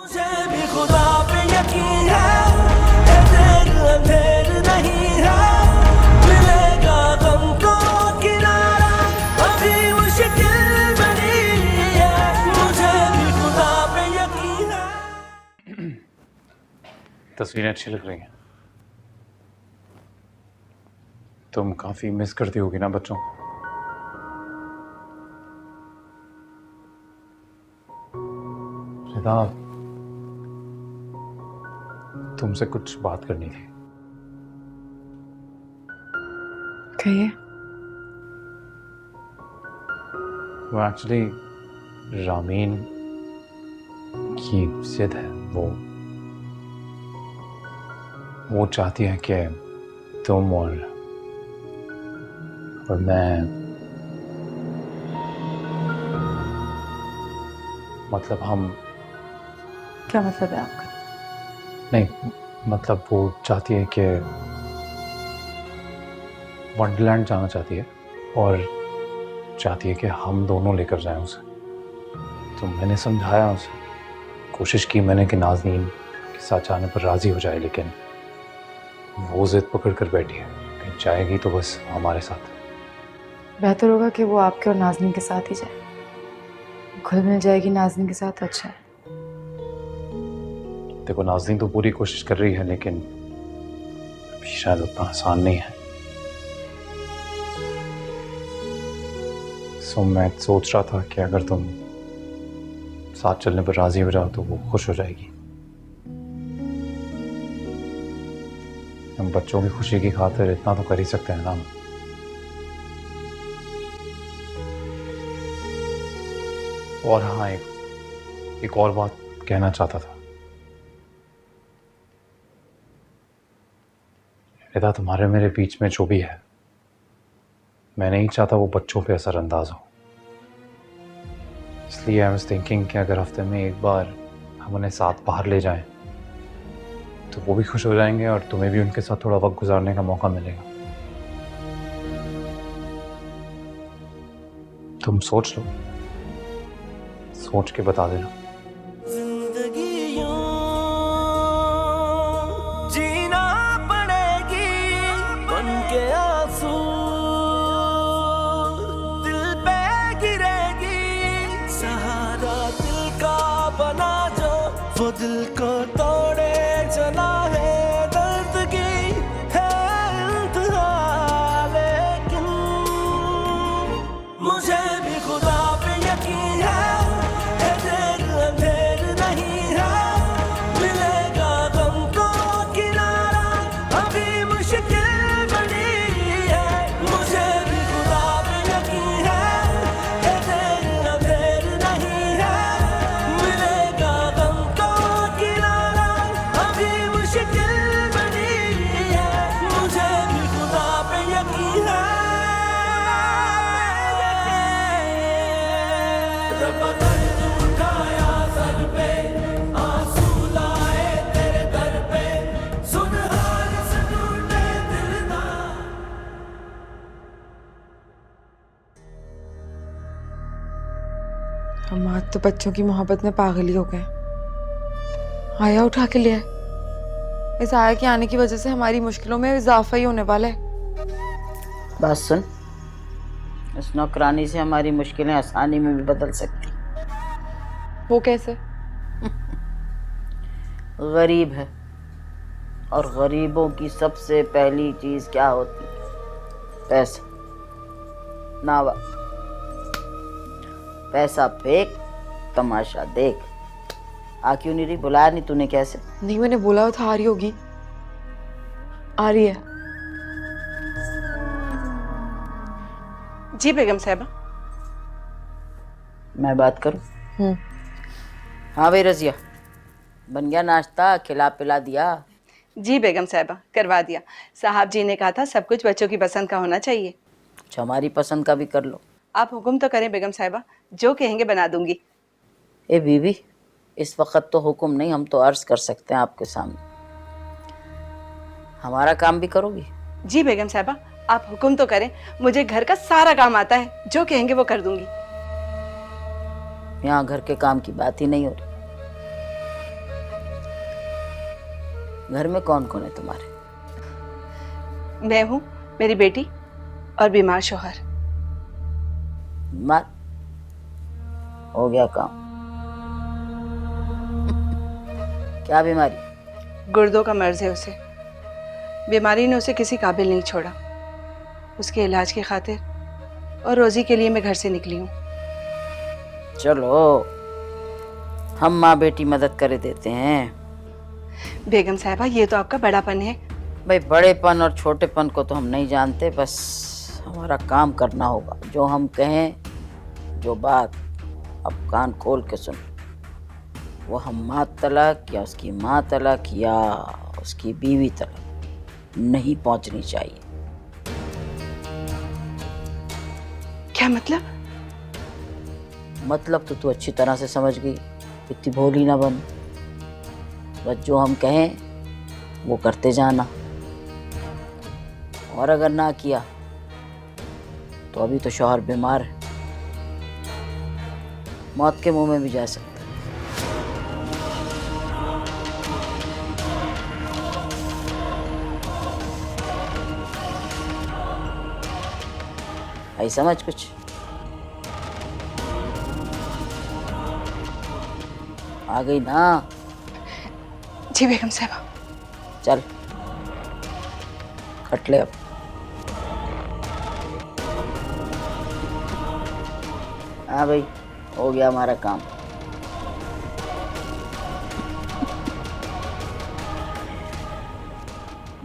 मुझे भी खुदा पे यकीन है देर अंधेर नहीं है, मिलेगा गम को किनारा, अभी मुश्किल बनी है, मुझे भी खुदा पे यकीन है। तस्वीरें अच्छी लग रही हैं। तुम काफी मिस करती होगी ना बच्चों। रिदा, तुमसे कुछ बात करनी थी। कहिए। वो एक्चुअली रामीन की जिद है। वो चाहती है कि तुम और मैं, मतलब हम, क्या मतलब है आपका? नहीं मतलब वो चाहती है कि वंडरलैंड जाना चाहती है और चाहती है कि हम दोनों लेकर जाएं उसे। तो मैंने समझाया उसे, कोशिश की मैंने कि नाज़नीन के साथ जाने पर राज़ी हो जाए, लेकिन वो जिद पकड़ कर बैठी है कि जाएगी तो बस हमारे साथ। बेहतर होगा कि वो आपके और नाज़नीन के साथ ही जाए। घुल मिल जाएगी नाज़नीन के साथ, अच्छा है। देखो नाज़नीन तो पूरी कोशिश कर रही है, लेकिन शायद उतना आसान नहीं है। सो मैं सोच रहा था कि अगर तुम साथ चलने पर राजी हो जाओ तो वो खुश हो जाएगी। हम बच्चों की खुशी की खातिर इतना तो कर ही सकते हैं ना। और हाँ, एक और बात कहना चाहता था। रिदा, तुम्हारे मेरे बीच में जो भी है, मैं नहीं चाहता वो बच्चों पे असरअंदाज हो। इसलिए आई वाज थिंकिंग कि अगर हफ्ते में एक बार हम उन्हें साथ बाहर ले जाएं तो वो भी खुश हो जाएंगे और तुम्हें भी उनके साथ थोड़ा वक्त गुजारने का मौका मिलेगा। तुम सोच लो, सोच के बता देना। जिंदगी यूं जीना पड़ेगी बन के आंसू दिल पे गिरेगी, सहारा दिल का बना जो वो दिल को तोड़े चला है, दर्द की है इंतहा, लेकिन मुझे भी खुदा पे यकीन है देर अंधेर नहीं है, मिलेगा गम को किनारा, अभी मुश्किल बनी है, मुझे भी खुदा पे यकीन है देर अंधेर नहीं है, मिलेगा गम को किनारा, अभी मुश्किल बनी है, मुझे भी खुदा पे यकीन है। रब दर्द उठाया सर पे, आंसू लाए तेरे दर पे, सुन हाल से टूटे दिल ना। हम आज तो बच्चों की मोहब्बत में पागल ही हो गए। आया उठा के ले आए। इस आया के आने की वजह से हमारी मुश्किलों में इजाफा ही होने वाला है। बात सुन, इस नौकरानी से हमारी मुश्किलें आसानी में भी बदल सकती। वो कैसे? गरीब है और गरीबों की सबसे पहली चीज क्या होती है? पैसा। नावा, पैसा फेंक, तमाशा देख। आ क्यों नहीं रही? बुलाया नहीं तूने? कैसे नहीं, मैंने बोला था आ रही होगी। आ रही है। जी बेगम साहबा। मैं बात करूं? हाँ भाई रजिया, बन गया नाश्ता? खिला पिला दिया? जी बेगम साहबा, करवा दिया। साहब जी ने कहा था सब कुछ बच्चों की पसंद का होना चाहिए। अच्छा, हमारी पसंद का भी कर लो। आप हुक्म तो करें बेगम साहबा, जो कहेंगे बना दूंगी। ए बीवी, इस वक्त तो हुक्म नहीं, हम तो अर्ज कर सकते हैं आपके सामने। हमारा काम भी करोगी? जी बेगम साहबा, आप हुक्म तो करें, मुझे घर का सारा काम आता है, जो कहेंगे वो कर दूंगी। यहाँ घर के काम की बात ही नहीं हो रही। घर में कौन कौन है तुम्हारे? मैं हूँ, मेरी बेटी और बीमार शौहर। बीमार? हो गया काम। क्या बीमारी? गुर्दों का मर्ज है उसे। बीमारी ने उसे किसी काबिल नहीं छोड़ा। उसके इलाज की खातिर और रोजी के लिए मैं घर से निकली हूँ। चलो हम माँ बेटी मदद कर देते हैं। बेगम साहिबा, ये तो आपका बड़ापन है। भाई बड़ेपन और छोटेपन को तो हम नहीं जानते, बस हमारा काम करना होगा। जो हम कहें, जो बात अब कान खोल के सुन, वो हम तलक या उसकी माँ तलक या उसकी बीवी तलक नहीं पहुंचनी चाहिए। क्या मतलब? मतलब तो तू अच्छी तरह से समझ गई, इतनी भोली ना बन। बस जो हम कहें वो करते जाना, और अगर ना किया तो अभी तो शौहर बीमार है, मौत के मुंह में भी जा सकता है। आई समझ कुछ? आ गई ना? जी बेगम साहिबा। चल खट ले अब। हाँ भाई, हो गया हमारा काम।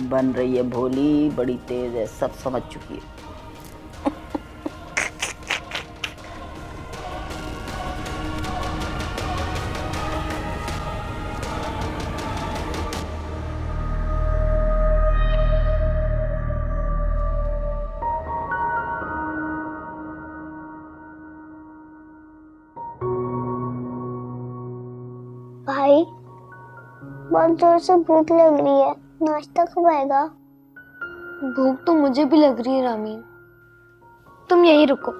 बन रही है भोली, बड़ी तेज है, सब समझ चुकी है। भाई बहुत जोर से भूख लग रही है, नाश्ता कब आएगा? भूख तो मुझे भी लग रही है रामीन। तुम यहीं रुको,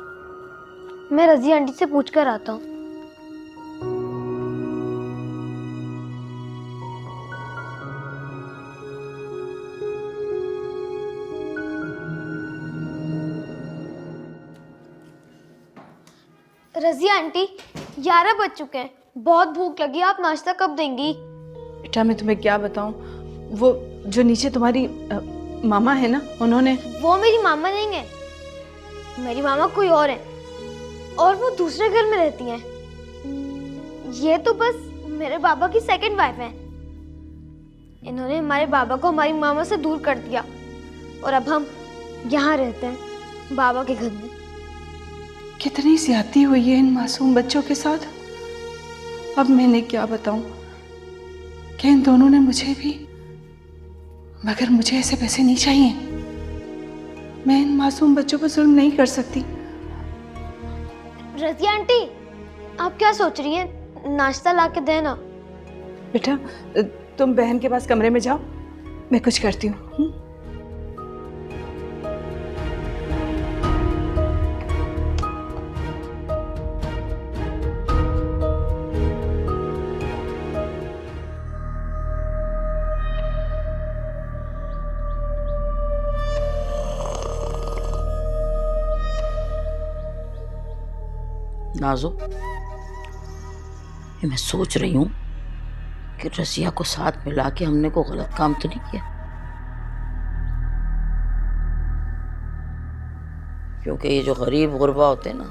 मैं रजी आंटी से पूछ कर आता हूँ। रजी आंटी, 11 बज चुके हैं, बहुत भूख लगी है, आप नाश्ता कब देंगी? बेटा मैं तुम्हें क्या बताऊं, वो जो नीचे तुम्हारी मामा है ना, उन्होंने। वो मेरी मामा नहीं है, मेरी मामा कोई और है, और वो दूसरे घर में रहती हैं। ये तो बस मेरे बाबा की सेकंड वाइफ है। इन्होंने हमारे बाबा को हमारी मामा से दूर कर दिया और अब हम यहाँ रहते हैं बाबा के घर में। कितनी ज्यादती हुई है इन मासूम बच्चों के साथ। अब मैंने क्या बताऊं कि इन दोनों ने मुझे भी, मगर मुझे ऐसे पैसे नहीं चाहिए। मैं इन मासूम बच्चों पर जुल्म नहीं कर सकती। रजी आंटी, आप क्या सोच रही हैं? नाश्ता ला के देना। बेटा तुम बहन के पास कमरे में जाओ, मैं कुछ करती हूँ। नाजो, ये मैं सोच रही हूँ कि रसिया को साथ मिला के हमने को गलत काम तो नहीं किया, क्योंकि ये जो गरीब गुरबा होते हैं ना,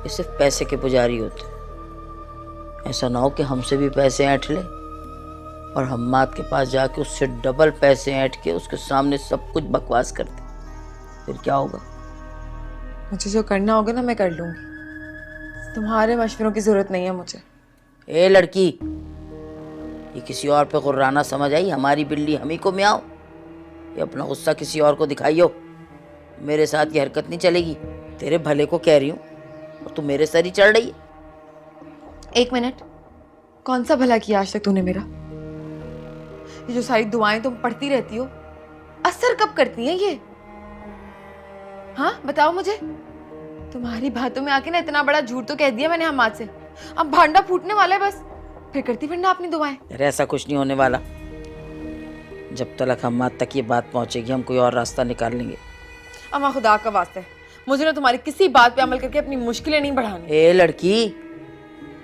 ये सिर्फ पैसे के पुजारी होते हैं। ऐसा ना हो कि हमसे भी पैसे ऐंठ ले और हम्माद के पास जाके उससे डबल पैसे ऐंठ के उसके सामने सब कुछ बकवास कर दे, फिर क्या होगा? मुझे जो करना होगा ना मैं कर लूंगी, तुम्हारे मशवरों की जरूरत नहीं है मुझे। ए लड़की, ये किसी और पे गुर्राना समझ आई? हमारी बिल्ली हम ही को म्याओ, ये अपना गुस्सा किसी और को दिखाइयो। मेरे साथ ये हरकत नहीं चलेगी। तेरे भले को कह रही हूँ और तू मेरे सर ही चढ़ रही है। एक मिनट, कौन सा भला किया आज तक तूने मेरा? ये जो सारी दुआएं तुम पढ़ती रहती हो, असर कब करती हैं ये? हाँ बताओ मुझे। तुम्हारी बातों में आके ना इतना बड़ा झूठ तो कह दिया मैंने हम्माद से, अब भांडा फूटने वाला है बस। फिर करती फिर ना अपनी दुआएं। अरे ऐसा कुछ नहीं होने वाला। जब तक हम्माद तक ये बात पहुंचेगी हम कोई और रास्ता निकाल लेंगे। अम्मा खुदा का वास्ता है, मुझे ना तुम्हारी किसी बात पे अमल करके अपनी मुश्किलें नहीं बढ़ानी। ए लड़की,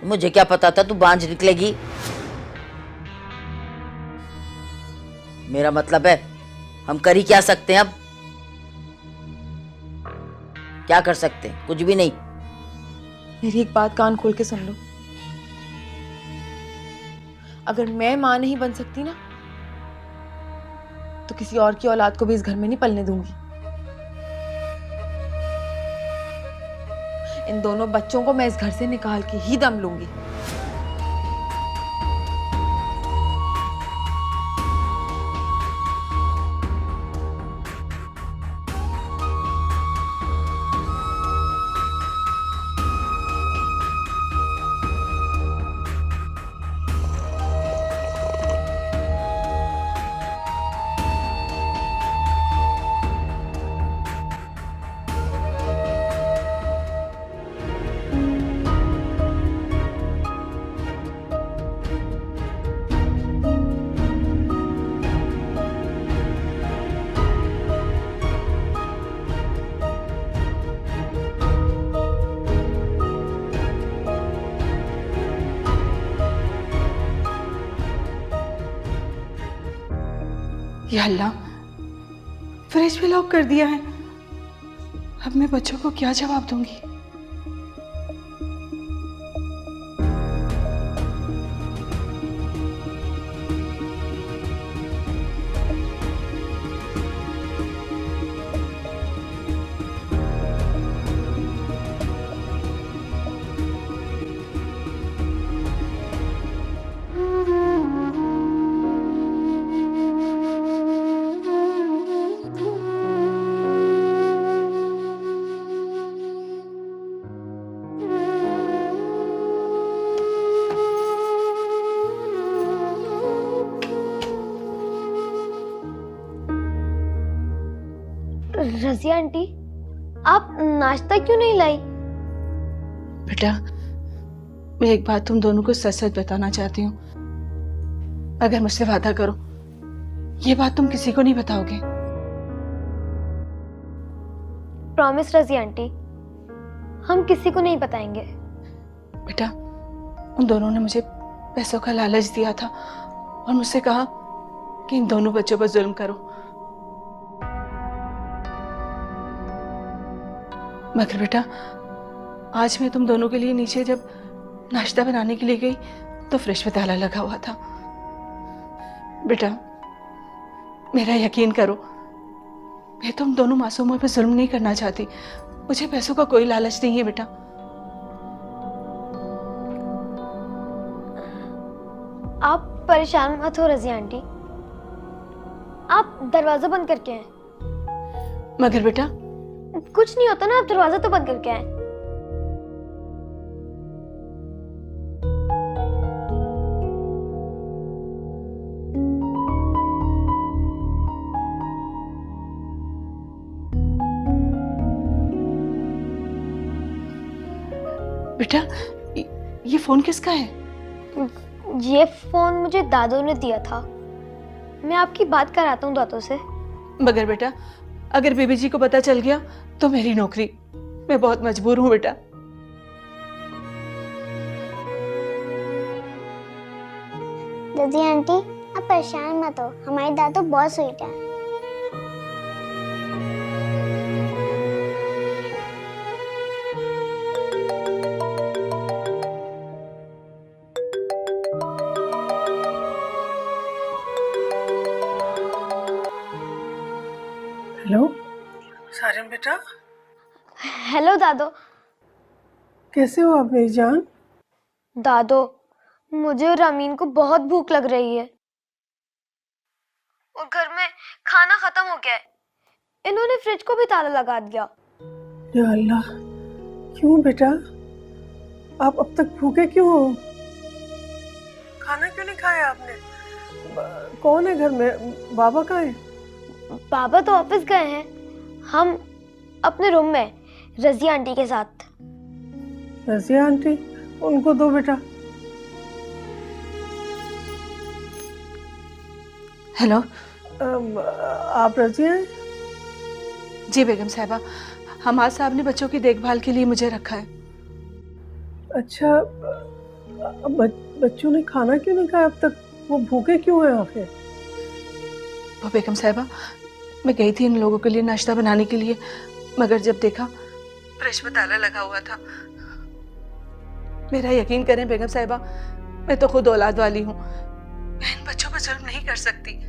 मुझे क्या पता था तू बांझ निकलेगी। मेरा मतलब है हम कर ही क्या सकते हैं अब? क्या कर सकते हैं? कुछ भी नहीं। मेरी एक बात कान खोल के सुन लो, अगर मैं मां नहीं बन सकती ना तो किसी और की औलाद को भी इस घर में नहीं पलने दूंगी। इन दोनों बच्चों को मैं इस घर से निकाल के ही दम लूंगी। या अल्लाह, फ्रिज भी लॉक कर दिया है। अब मैं बच्चों को क्या जवाब दूंगी? रजिया आंटी, आप नाश्ता क्यों नहीं लाई? बेटा, मैं एक बात तुम दोनों को सच सच बताना चाहती हूँ। अगर मुझसे वादा करो, ये बात तुम किसी को नहीं बताओगे। प्रॉमिस रजिया आंटी, हम किसी को नहीं बताएंगे। बेटा, उन दोनों ने मुझे पैसों का लालच दिया था और मुझसे कहा कि इन दोनों बच्चों पर जुल्म करो, मगर बेटा आज मैं तुम दोनों के लिए नीचे जब नाश्ता बनाने के लिए गई तो फ्रिज में ताला लगा हुआ था। बेटा, मेरा यकीन करो, मैं तुम दोनों मासूमों पे जुल्म नहीं करना चाहती। मुझे पैसों का कोई लालच नहीं है बेटा। आप परेशान मत हो रजिया आंटी, आप दरवाजा बंद करके आए। मगर बेटा, कुछ नहीं होता ना, आप दरवाजा तो बंद करके आए। बेटा, ये फोन किसका है? ये फोन मुझे दादू ने दिया था। मैं आपकी बात कराता हूँ दादू से। मगर बेटा, अगर बीबी जी को पता चल गया तो मेरी नौकरी, मैं बहुत मजबूर हूँ बेटा। दीदी आंटी, आप परेशान मत हो, हमारी दादू बहुत स्वीट है। हेलो सारिम बेटा, हेलो दादू। कैसे हो आप मेरी जान? दादू, मुझे और अमीन को बहुत भूख लग रही है और घर में खाना खत्म हो गया है। इन्होंने फ्रिज को भी ताला लगा दिया। या अल्लाह, क्यों बेटा? आप अब तक भूखे क्यों हो? खाना क्यों नहीं खाया आपने? कौन है घर में? बाबा कहाँ है? बाबा तो ऑफिस गए हैं, हम अपने रूम में रजिया आंटी के साथ। रजिया आंटी, उनको दो बेटा। हेलो, आप राजी हैं? जी बेगम साहिबा, हमाद साहब ने बच्चों की देखभाल के लिए मुझे रखा है। अच्छा, बच्चों ने खाना क्यों नहीं खाया अब तक? वो भूखे क्यों हैं आखिर? वो बेगम साहिबा, मैं गई थी इन लोगों के लिए नाश्ता बनाने के लिए, मगर जब देखा फ्रिज में ताला लगा हुआ था। मेरा यकीन करें बेगम साहिबा, मैं तो खुद औलाद वाली हूँ, मैं इन बच्चों पर जुल्म नहीं कर सकती,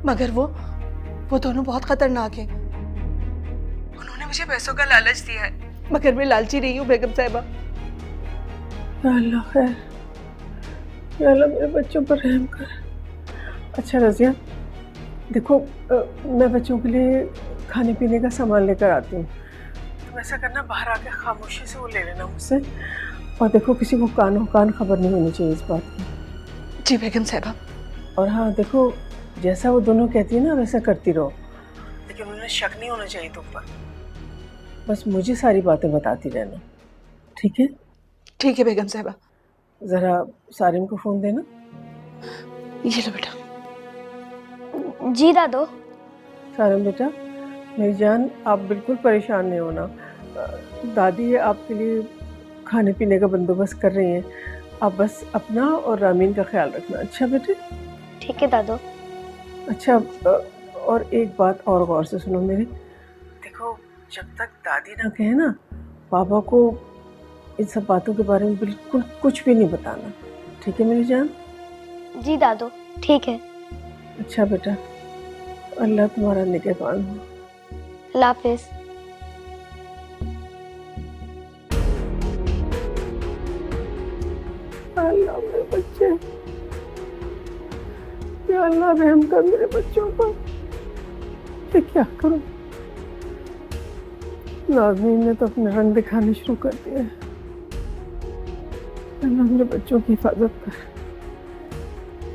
मगर वो दोनों बहुत खतरनाक हैं। उन्होंने मुझे पैसों का लालच दिया है, मगर मैं लालची नहीं हूँ बेगम साहिबा। या अल्लाह खैर, या अल्लाह मेरे बच्चों पर रहम कर। अच्छा रज़िया, देखो मैं बच्चों के लिए खाने पीने का सामान लेकर आती हूँ। तुम ऐसा करना, बाहर आकर खामोशी से वो ले लेना मुझसे, और देखो किसी को कान खबर नहीं होनी चाहिए इस बात की। जी बेगम साहिबा। और हाँ देखो, जैसा वो दोनों कहती है ना वैसा करती रहो, लेकिन उन्हें शक नहीं होना चाहिए तुम पर। बस मुझे सारी बातें बताती रहना, ठीक है? ठीक है बेगम साहिबा। ज़रा सारिम को फ़ोन देना। ये लो बेटा। जी दादो। सारिम बेटा, मेरी जान, आप बिल्कुल परेशान नहीं होना। दादी आपके लिए खाने पीने का बंदोबस्त कर रही हैं, आप बस अपना और रामीन का ख्याल रखना। अच्छा बेटे? ठीक है दादो। अच्छा, और एक बात और गौर से सुनो मेरी। देखो, जब तक दादी ना कहे ना, पापा को इन सब बातों के बारे में बिल्कुल कुछ भी नहीं बताना, ठीक है मेरी जान? जी दादो, ठीक है। अच्छा बेटा, अल्लाह तुम्हारा निगहबान हो। अल्लाह हाफिज। अल्लाह मेरे बच्चे, या अल्लाह रहम कर मेरे बच्चों पर। ये क्या करूं? नाज़नीन ने तो अपने रंग दिखाने शुरू कर दिए। अल्लाह मेरे बच्चों की हिफाजत कर,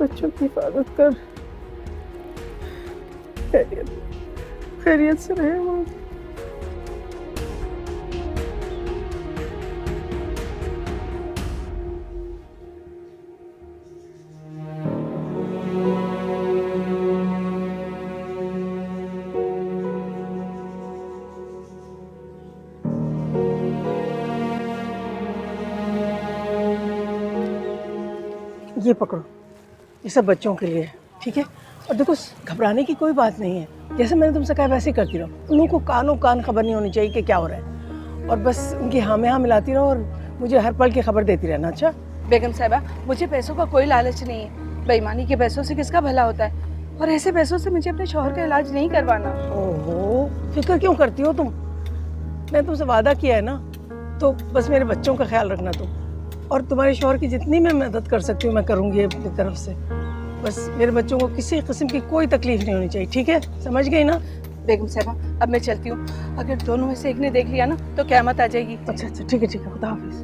बच्चों की हिफाजत कर। खैरियत से रहे वो। ये पकड़ो, ये सब बच्चों के लिए है, ठीक है? और देखो, घबराने की कोई बात नहीं है, जैसे मैंने तुमसे कहा वैसे ही करती रहो। उन लोगों को कान खबर नहीं होनी चाहिए कि क्या हो रहा है, और बस उनकी हाँ में हाँ मिलाती रहो और मुझे हर पल की खबर देती रहना। अच्छा बेगम साहिबा, मुझे पैसों का कोई लालच नहीं है। बेईमानी के पैसों से किसका भला होता है, और ऐसे पैसों से मुझे अपने शौहर का इलाज नहीं करवाना। ओहो, फिक्र क्यों करती हो तुम? मैं तुमसे वादा किया है ना, तो बस मेरे बच्चों का ख्याल रखना तुम, और तुम्हारे शौहर की जितनी मैं मदद कर सकती हूँ मैं करूँगी अपनी तरफ से। बस मेरे बच्चों को किसी किस्म की कोई तकलीफ नहीं होनी चाहिए, ठीक है? समझ गई ना? बेगम साहिबा, अब मैं चलती हूँ। अगर दोनों में से एक ने देख लिया ना तो क़यामत आ जाएगी। अच्छा, ठीक है, खुदा हाफिज़।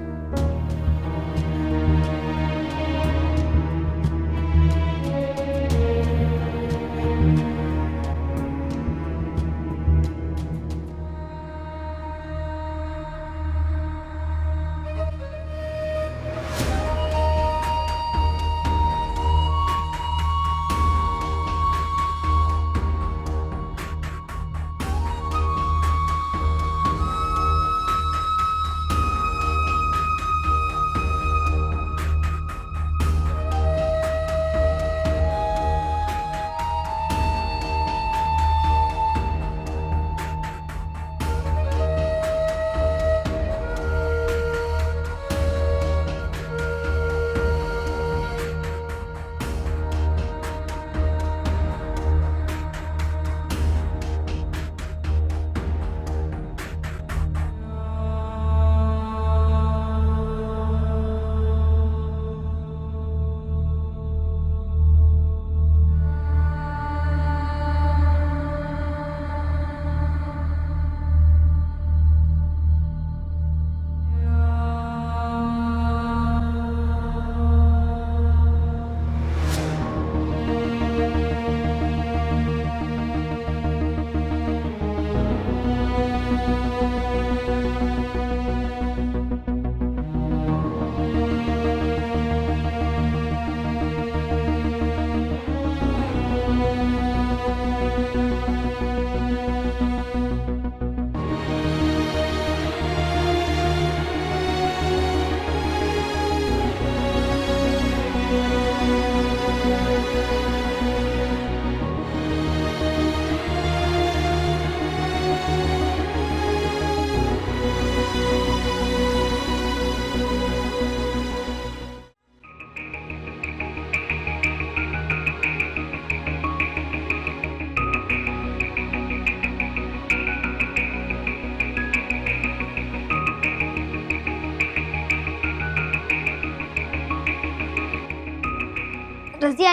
रज़िया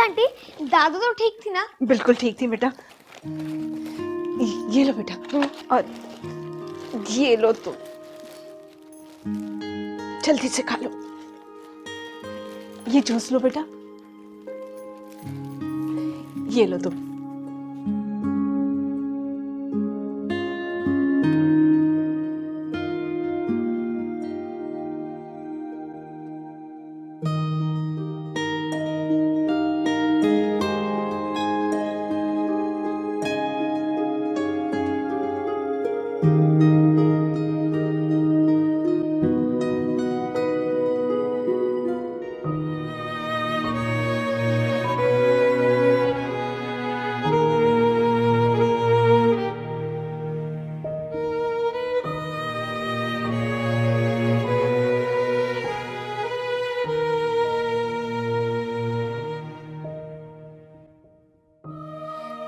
आंटी, दादू तो ठीक थी ना? बिल्कुल ठीक थी बेटा। ये लो बेटा, और ये लो तुम, जल्दी से खा लो। ये जूस लो बेटा, ये लो तुम।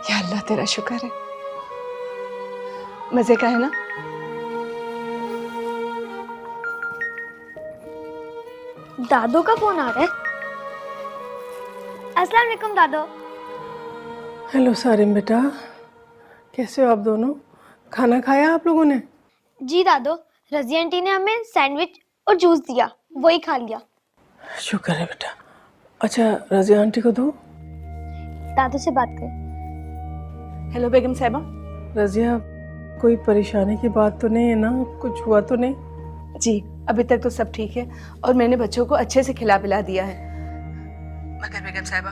या अल्लाह तेरा शुक्र है, मजे का है ना? दादू का फोन आ रहा है। अस्सलाम वालेकुम दादू। हेलो सारिम बेटा, कैसे हो आप दोनों? खाना खाया आप लोगों ने? जी दादू, रज़िया आंटी ने हमें सैंडविच और जूस दिया, वही खा लिया। शुक्र है बेटा। अच्छा रज़िया आंटी को दो। दादू से बात करें। हेलो बेगम साहिबा। रज़िया, कोई परेशानी की बात तो नहीं है ना? कुछ हुआ तो नहीं? जी अभी तक तो सब ठीक है, और मैंने बच्चों को अच्छे से खिला पिला दिया है। मगर बेगम साहिबा,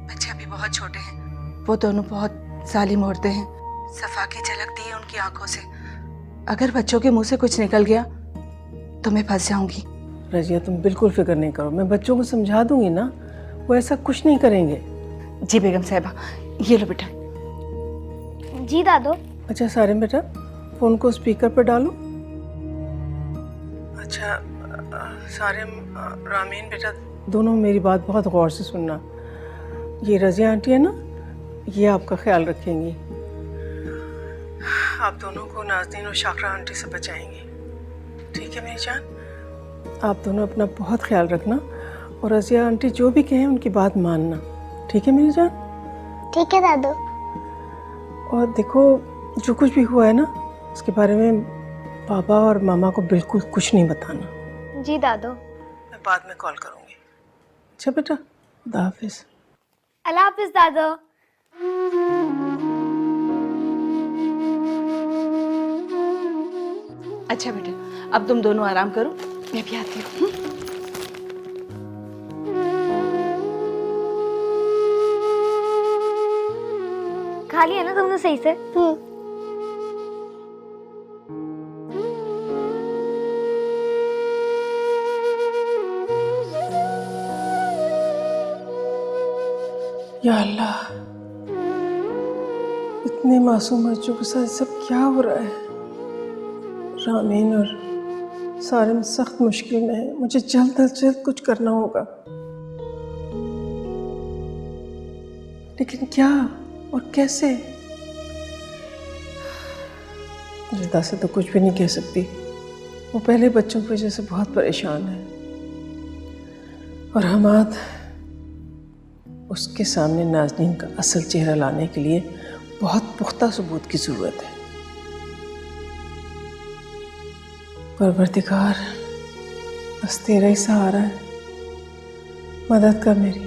बच्चे अभी बहुत छोटे हैं, वो दोनों बहुत जालिम औरतें हैं, सफा की झलकती है उनकी आंखों से। अगर बच्चों के मुंह से कुछ निकल गया तो मैं फंस जाऊंगी। रज़िया तुम बिल्कुल फिक्र नहीं करो, मैं बच्चों को समझा दूंगी ना, वो ऐसा कुछ नहीं करेंगे। जी बेगम साहिबा, ये लो बेटा। जी दादू। अच्छा सारिम बेटा, फोन को स्पीकर पर डालो। अच्छा सारिम, रामीन बेटा, दोनों मेरी बात बहुत गौर से सुनना। ये रज़िया आंटी है ना, ये आपका ख्याल रखेंगी। आप दोनों को नाज़नीन और शाकिरा आंटी से बचाएंगी, ठीक है मेरी जान? आप दोनों अपना बहुत ख्याल रखना, और रज़िया आंटी जो भी कहें उनकी बात मानना, ठीक है मेरी जान? ठीक है दादू। और देखो, जो कुछ भी हुआ है ना, उसके बारे में पापा और मामा को बिल्कुल कुछ नहीं बताना। जी दादू। मैं बाद में कॉल करूँगी। अच्छा बेटा, खुदा हाफिज़। अल्लाह हाफिज़ दादू। अच्छा बेटा, अब तुम दोनों आराम करो, मैं भी आती हूँ। खा लिया ना तुमने सही से? या अल्लाह, इतने मासूम बच्चों के साथ सब क्या हो रहा है? रामीन और सारिम सख्त मुश्किल में है, मुझे जल्द अज जल्द कुछ करना होगा, लेकिन क्या और कैसे? रिदा से तो कुछ भी नहीं कह सकती, वो पहले बच्चों की वजह से बहुत परेशान है, और हमाद, उसके सामने नाज़नीन का असल चेहरा लाने के लिए बहुत पुख्ता सबूत की ज़रूरत है। परवरदिगार, बस तेरा ही सहारा है, मदद कर मेरी,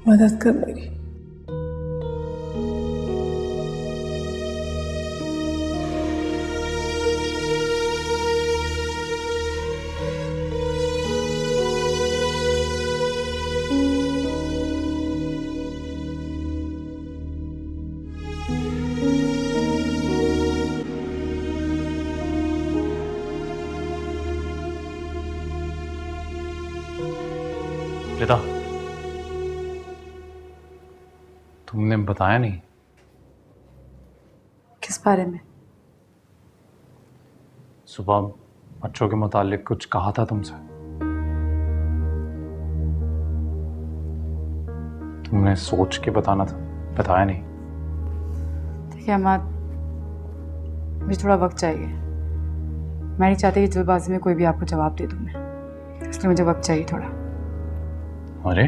मदद कर मेरी। रिदा, तुमने बताया नहीं? किस बारे में? सुबह बच्चों के मुतालिक कुछ कहा था तुमसे, तुमने सोच के बताना था, बताया नहीं। देखिए अहमद, मुझे थोड़ा वक्त चाहिए। मैं नहीं चाहती कि जल्दबाजी में कोई भी आपको जवाब दे दूँ मैं, इसलिए मुझे वक्त चाहिए थोड़ा। अरे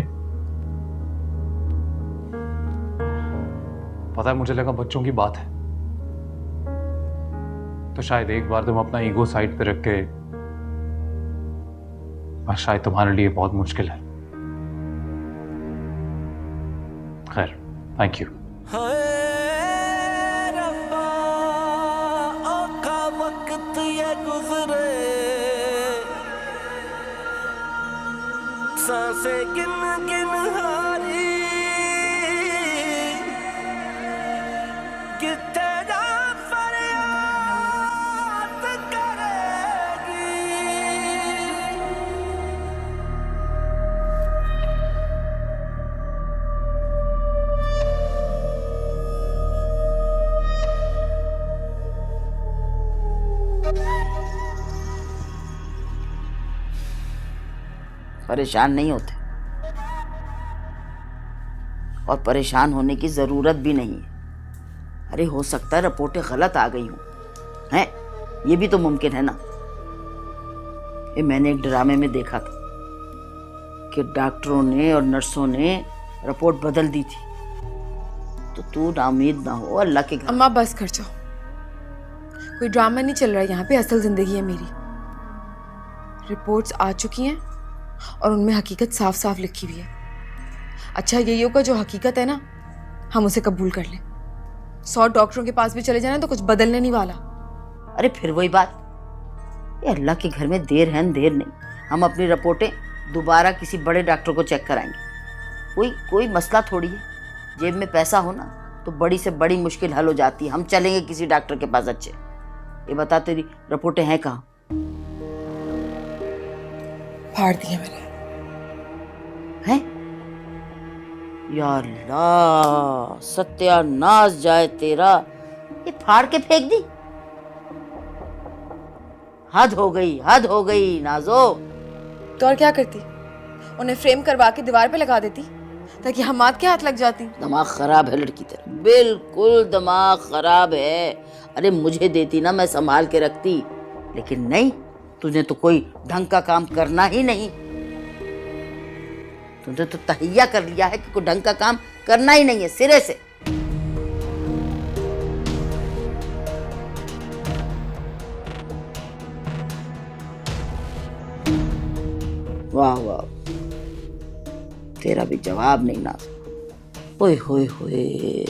पता है, मुझे लगा बच्चों की बात है, तो शायद एक बार तुम अपना ईगो साइड पे रख के, पर शायद तुम्हारे लिए बहुत मुश्किल है। खैर, थैंक यू। रब्बा औखा वक्त ये गुजरे, सांसें गिन गिन हारी, कितने जा फरियाद करेगी। परेशान नहीं होते और परेशान होने की जरूरत भी नहीं है। अरे हो सकता है रिपोर्टें गलत आ गई हों, हैं? ये भी तो मुमकिन है ना। ये मैंने एक ड्रामे में देखा था कि डॉक्टरों ने और नर्सों ने रिपोर्ट बदल दी थी। तो तू नाउम्मीद ना हो, अल्लाह के घर। अम्मा बस कर जाओ, कोई ड्रामा नहीं चल रहा है यहाँ पे, असल जिंदगी है मेरी। रिपोर्ट्स आ चुकी हैं और उनमें हकीकत साफ साफ लिखी हुई है। अच्छा ये का जो हकीकत है ना, हम उसे कबूल कर लें। 100 डॉक्टरों के पास भी चले जाना तो कुछ बदलने नहीं वाला। अरे फिर वही बात, ये अल्लाह के घर में देर है देर नहीं। हम अपनी रिपोर्टें दोबारा किसी बड़े डॉक्टर को चेक कराएंगे। कोई मसला थोड़ी है। जेब में पैसा हो ना तो बड़ी से बड़ी मुश्किल हल हो जाती है। हम चलेंगे किसी डॉक्टर के पास। अच्छे ये बता, तेरी रिपोर्टें हैं कहाँ? फाड़ दिया मैंने। हैं? या अल्लाह, सत्यानाश जाए तेरा। ये फाड़ के फेंक दी? हद हो गई नाजो। तो और क्या करती? उन्हें फ्रेम करवा के दीवार पे लगा देती ताकि हम्माद के हाथ लग जाती। दिमाग खराब है लड़की तेरा, बिल्कुल दिमाग खराब है। अरे मुझे देती ना, मैं संभाल के रखती, लेकिन नहीं, तुझे तो कोई ढंग का काम करना ही नहीं। तुझे तो तहैया कर लिया है कि कोई ढंग का काम करना ही नहीं है सिरे से। वाह वाह, तेरा भी जवाब नहीं ना। ओए होए होए,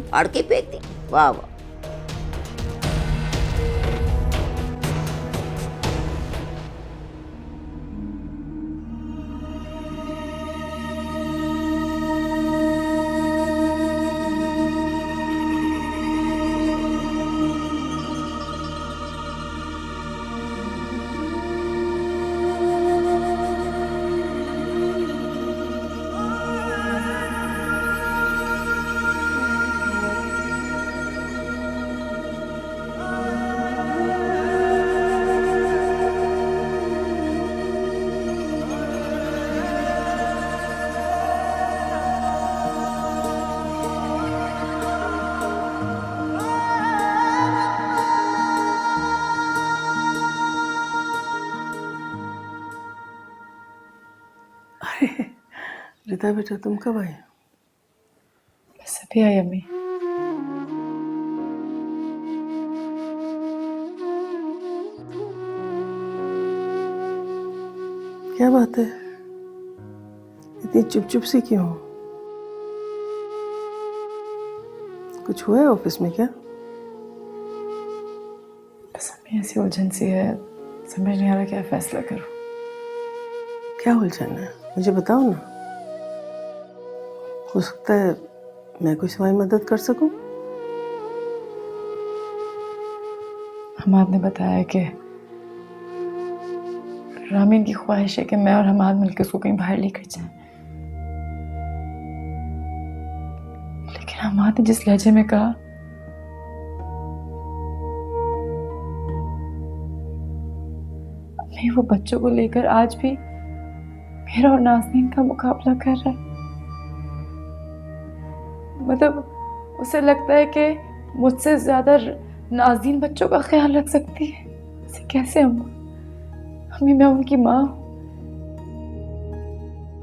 फाड़ के फेंक दी। वाह वाह। रिता बेटा, तुम कब आए? बस अभी आई अम्मी। क्या बात है, इतनी चुप चुप सी क्यों हो? कुछ हुआ है ऑफिस में क्या? बस अम्मी ऐसी उलझन सी है, समझ नहीं आ रहा क्या फैसला करूं। क्या उलझन है, मुझे बताओ ना। हो सकता है मैं कोई तुम्हारी मदद कर सकूं। हमाद ने बताया कि रामीन की ख्वाहिश है कि मैं और हमाद मिलकर उसको कहीं बाहर लेकर जाएं, लेकिन हमाद ने जिस लहजे में कहा, नहीं, वो बच्चों को लेकर आज भी मेरा और नाज़नीन का मुकाबला कर रहा है। मतलब उसे लगता है कि मुझसे ज्यादा नाज़नीन बच्चों का ख्याल रख सकती है। ऐसे कैसे अम्मी, मैं उनकी माँ हूँ।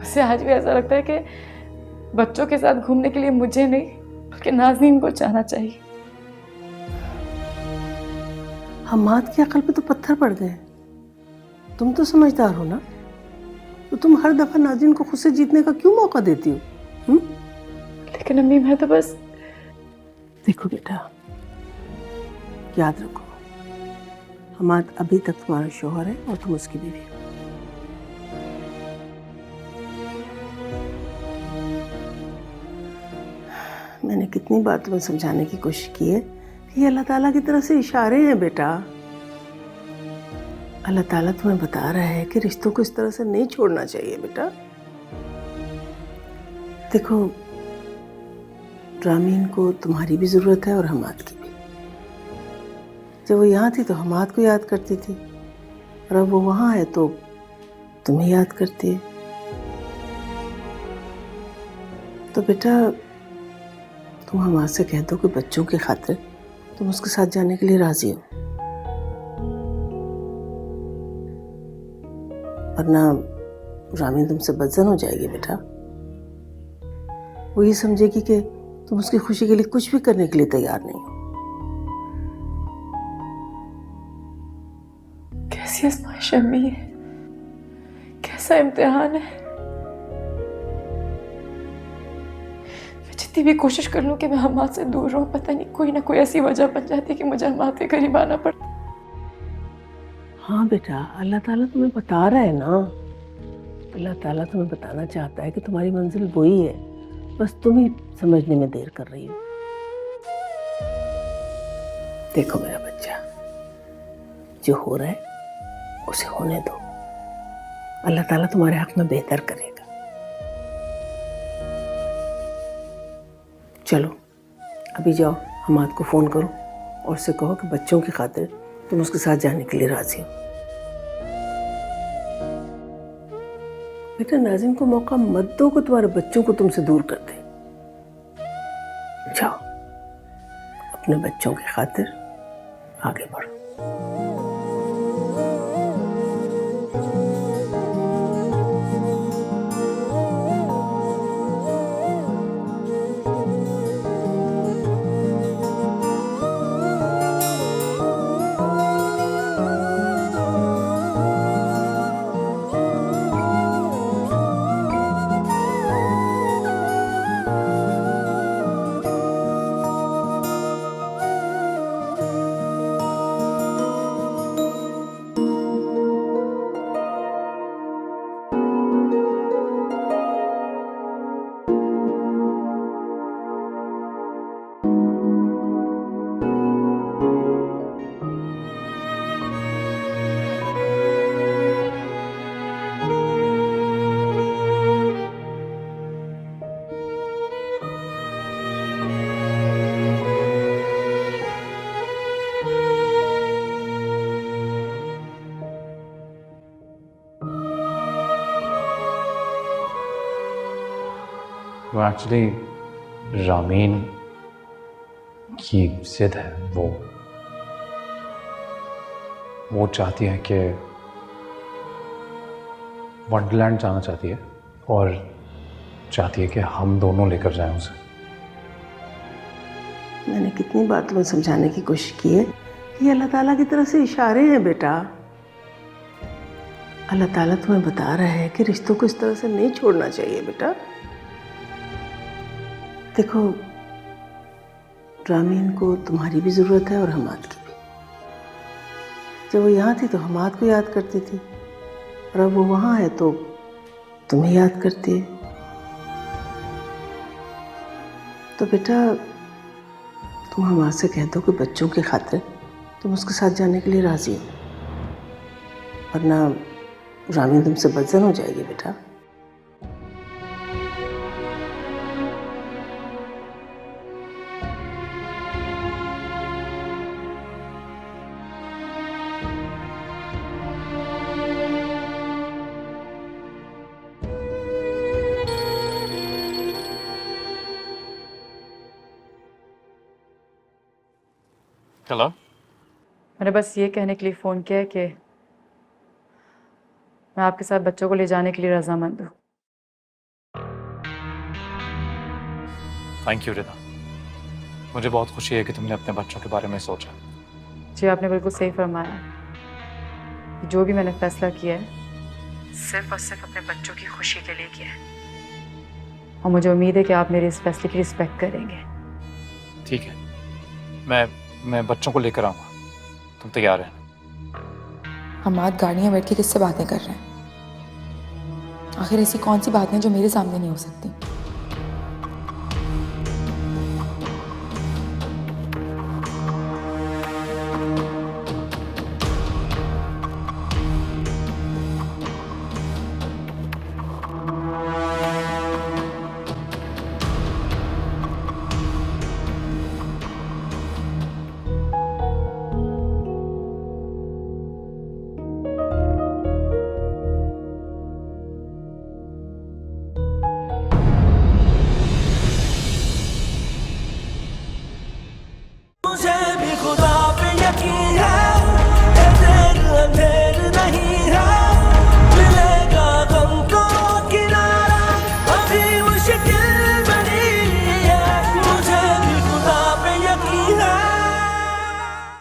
उसे आज भी ऐसा लगता है कि बच्चों के साथ घूमने के लिए मुझे नहीं बल्कि नाज़नीन को जाना चाहिए। हम्माद की अकल पे तो पत्थर पड़ गए। तुम तो समझदार हो ना, तो तुम हर दफा नाज़नीन को खुद से जीतने का क्यों मौका देती हो? लेकिन अम्मी मैं तो बस। देखो बेटा, याद रखो, हम्माद अभी तक तुम्हारा शौहर है और तुम उसकी बीवी हो। मैंने कितनी बार तुम्हें समझाने की कोशिश की है कि ये अल्लाह ताला की तरफ से इशारे हैं बेटा। अल्लाह ताला तुम्हें बता रहा है कि रिश्तों को इस तरह से नहीं छोड़ना चाहिए बेटा। देखो, रामीन को तुम्हारी भी ज़रूरत है और हम्माद की भी। जब वो यहाँ थी तो हम्माद को याद करती थी, और अब वो वहाँ है तो तुम्हें याद करती है। तो बेटा, तुम हम्माद से कह दो कि बच्चों की खातिर तुम उसके साथ जाने के लिए राजी हो, वरना रामीन तुमसे बदजन हो जाएगी बेटा। वो ये समझेगी कि तुम उसकी खुशी के लिए कुछ भी करने के लिए तैयार नहीं हो। कैसी आजमाइश अम्मी है, कैसा इम्तिहान है। मैं जितनी भी कोशिश कर लूं कि मैं हम्माद से दूर रहूं, पता नहीं कोई ना कोई ऐसी वजह बन जाती है कि मुझे हम्माद के करीब आना पड़ता। हाँ बेटा, अल्लाह ताला तुम्हें बता रहा है ना। अल्लाह ताला तुम्हें बताना चाहता है कि तुम्हारी मंजिल वही है, बस तुम ही समझने में देर कर रही हो। देखो मेरा बच्चा, जो हो रहा है उसे होने दो। अल्लाह ताला तुम्हारे हक में बेहतर करेगा। चलो अभी जाओ, हम्माद को फ़ोन करो और उससे कहो कि बच्चों की खातिर तुम उसके साथ जाने के लिए राजी हो। बेटा, नाज़नीन को मौका मत दो कि तुम्हारे बच्चों को तुमसे दूर कर दे। जाओ, अपने बच्चों की खातिर आगे बढ़ो। वो एक्चुअली रामीन की जिद है। वो चाहती है कि वंडरलैंड जाना चाहती है और चाहती है कि हम दोनों लेकर जाएं उसे। मैंने कितनी बार तुम्हें समझाने की कोशिश की है कि अल्लाह ताला की तरफ से इशारे हैं बेटा। अल्लाह ताला तुम्हें बता रहा है कि रिश्तों को इस तरह से नहीं छोड़ना चाहिए बेटा। देखो, रामीन को तुम्हारी भी ज़रूरत है और हम्माद की भी। जब वो यहाँ थी तो हम्माद को याद करती थी, और अब वो वहाँ है तो तुम्हें याद करती है। तो बेटा, तुम हम्माद से कह दो कि बच्चों की खातिर तुम उसके साथ जाने के लिए राजी हो, वरना रामीन तुमसे बदजन हो जाएगी बेटा। हेलो। मैंने बस ये कहने के लिए फ़ोन किया है कि मैं आपके साथ बच्चों को ले जाने के लिए रजामंद हूँ। थैंक यू रिदा, मुझे बहुत खुशी है कि तुमने अपने बच्चों के बारे में सोचा। जी आपने बिल्कुल सही फरमाया। जो भी मैंने फैसला किया है सिर्फ और सिर्फ अपने बच्चों की खुशी के लिए किया है, और मुझे उम्मीद है कि आप मेरे इस फैसले की रिस्पेक्ट करेंगे। ठीक है, मैं बच्चों को लेकर आऊँगा, तुम तैयार हैं? हमाद गाड़ी में बैठ के किससे बातें कर रहे हैं? आखिर ऐसी कौन सी बातें हैं जो मेरे सामने नहीं हो सकती? मुझे भी खुदा